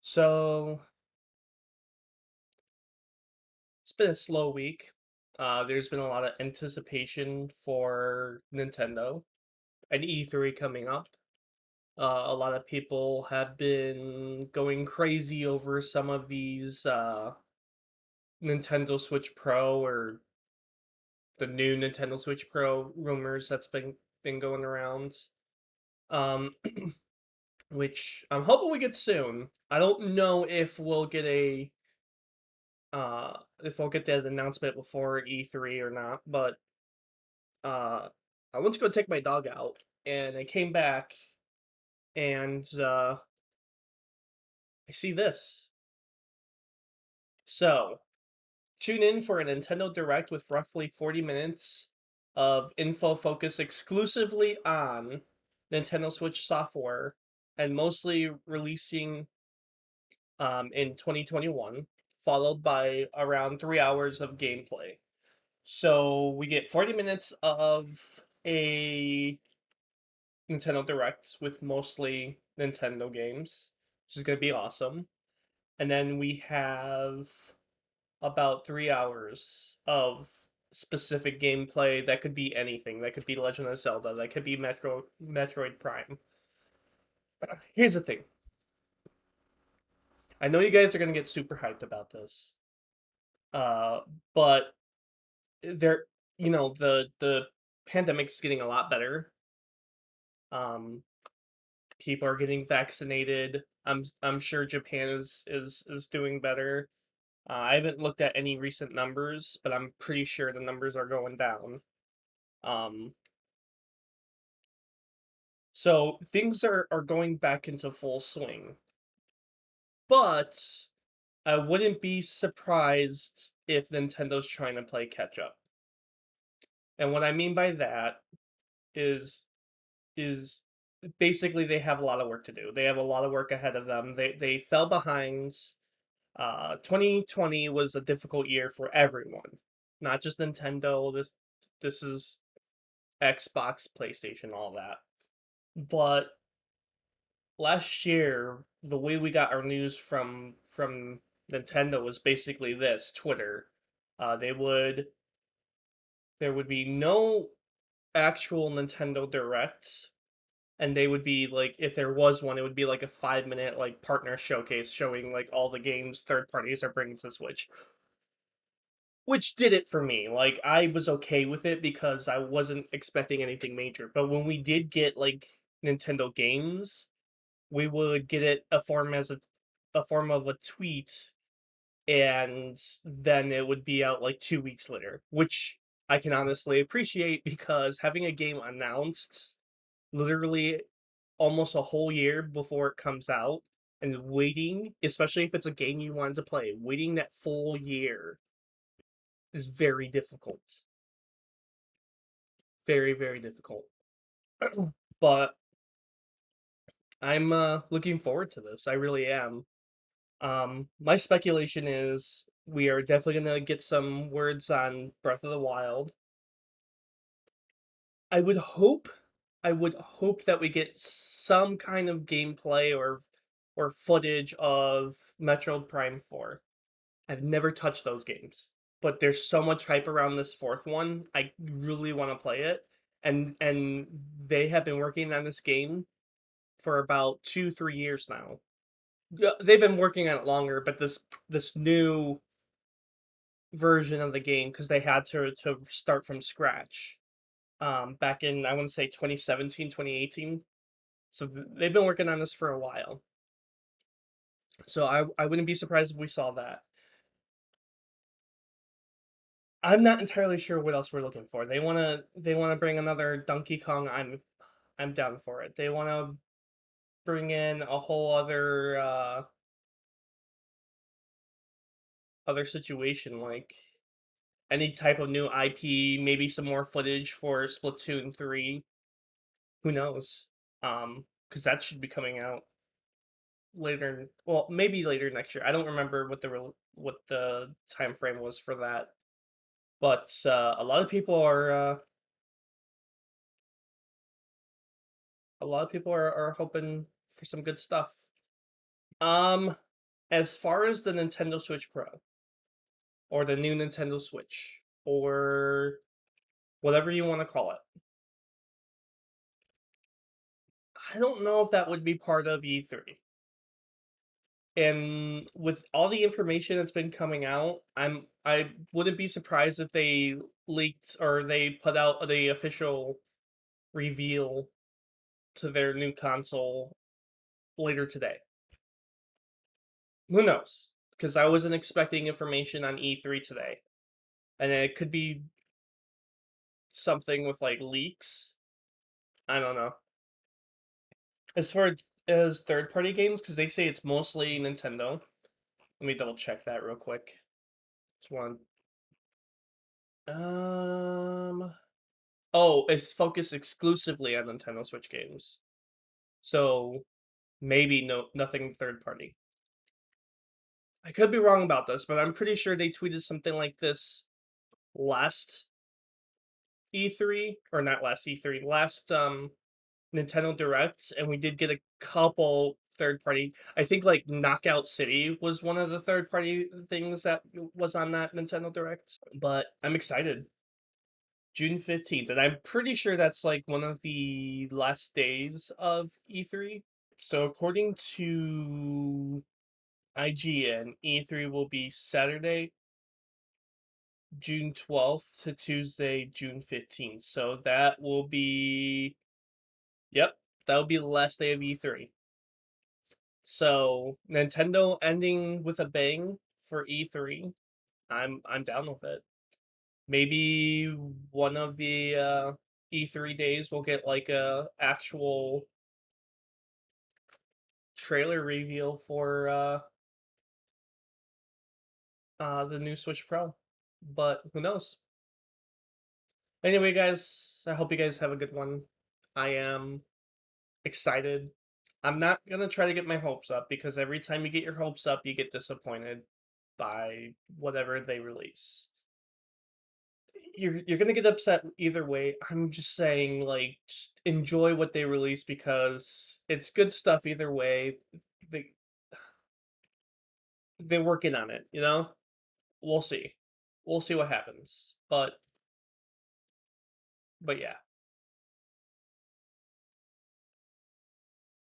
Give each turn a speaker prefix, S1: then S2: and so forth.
S1: So it's been a slow week. There's been a lot of anticipation for Nintendo and E3 coming up. A lot of people have been going crazy over some of these Nintendo Switch Pro or the new Nintendo Switch Pro rumors that's been going around. Um, which I'm hoping we get soon. I don't know if we'll get that announcement before E3 or not, but uh I went to go take my dog out and I came back and I see this. So, tune in for a Nintendo Direct with roughly 40 minutes of info focused exclusively on Nintendo Switch software and mostly releasing in 2021, followed by around 3 hours of gameplay. So we get 40 minutes of a Nintendo Direct with mostly Nintendo games, which is going to be awesome. And then we have about 3 hours of specific gameplay that could be anything. That could be Legend of Zelda. That could be Metroid Prime. Here's the thing. I know you guys are going to get super hyped about this. Uh, but there, the pandemic's getting a lot better. Um, People are getting vaccinated. I'm sure Japan is doing better. I haven't looked at any recent numbers, but I'm pretty sure the numbers are going down. Um, so things are going back into full swing. But I wouldn't be surprised if Nintendo's trying to play catch up. And what I mean by that is is basically they have a lot of work to do. They have a lot of work ahead of them. They fell behind. 2020 was a difficult year for everyone, not just Nintendo. This is Xbox, PlayStation, all that. But last year, the way we got our news from Nintendo was basically this: Twitter. They would There would be no actual Nintendo Directs, and they would be like, if there was one, it would be like a 5 minute like partner showcase showing like all the games third parties are bringing to Switch. Which did it for me. Like, I was okay with it because I wasn't expecting anything major. But when we did get like Nintendo games, we would get it a form of a tweet, and then it would be out like 2 weeks later, which I can honestly appreciate because having a game announced literally almost a whole year before it comes out and waiting, especially if it's a game you wanted to play, waiting that full year is very difficult. Very, very difficult. But I'm looking forward to this. I really am. My speculation is we are definitely gonna get some words on Breath of the Wild. I would hope I would hope that we get some kind of gameplay or footage of Metroid Prime 4. I've never touched those games, but there's so much hype around this fourth one. I really want to play it, and they have been working on this game for about 2 3 years now. Yeah, they've been working on it longer, but this new version of the game, because they had to start from scratch back in, I want to say, 2017 2018. So they've been working on this for a while. So I wouldn't be surprised if we saw that. I'm not entirely sure what else we're looking for. They wanna bring another Donkey Kong. I'm down for it. They wanna bring in a whole other situation, like any type of new IP, maybe some more footage for Splatoon 3. Who knows? Because that should be coming out later. Well, maybe later next year. I don't remember what the time frame was for that. But a lot of people are hoping for some good stuff. Um, as far as the Nintendo Switch Pro or the new Nintendo Switch or whatever you want to call it, I don't know if that would be part of E3. And with all the information that's been coming out, I wouldn't be surprised if they leaked or they put out the official reveal to their new console later today. Who knows? Because I wasn't expecting information on E3 today. And it could be something with like leaks. I don't know. As far as third party games, because they say it's mostly Nintendo. Let me double check that real quick. Just one. Um. Oh, it's focused exclusively on Nintendo Switch games. So maybe nothing third party. I could be wrong about this, but I'm pretty sure they tweeted something like this last E3 or not last E3, last Nintendo Directs, and we did get a couple third party. I think like Knockout City was one of the third party things that was on that Nintendo Direct. But I'm excited. June 15th, and I'm pretty sure that's like one of the last days of E3. So according to IGN, E3 will be Saturday, June 12th to Tuesday, June 15th. So that will be, yep, that will be the last day of E3. So Nintendo ending with a bang for E3. I'm down with it. Maybe one of the E3 days we'll get like a actual trailer reveal for the new Switch Pro. But who knows? Anyway, guys, I hope you guys have a good one. I am excited. I'm not gonna try to get my hopes up because every time you get your hopes up, you get disappointed by whatever they release. You're gonna get upset either way. I'm just saying, like, just enjoy what they release because it's good stuff either way. They they're working on it, you know? We'll see. We'll see what happens. But yeah.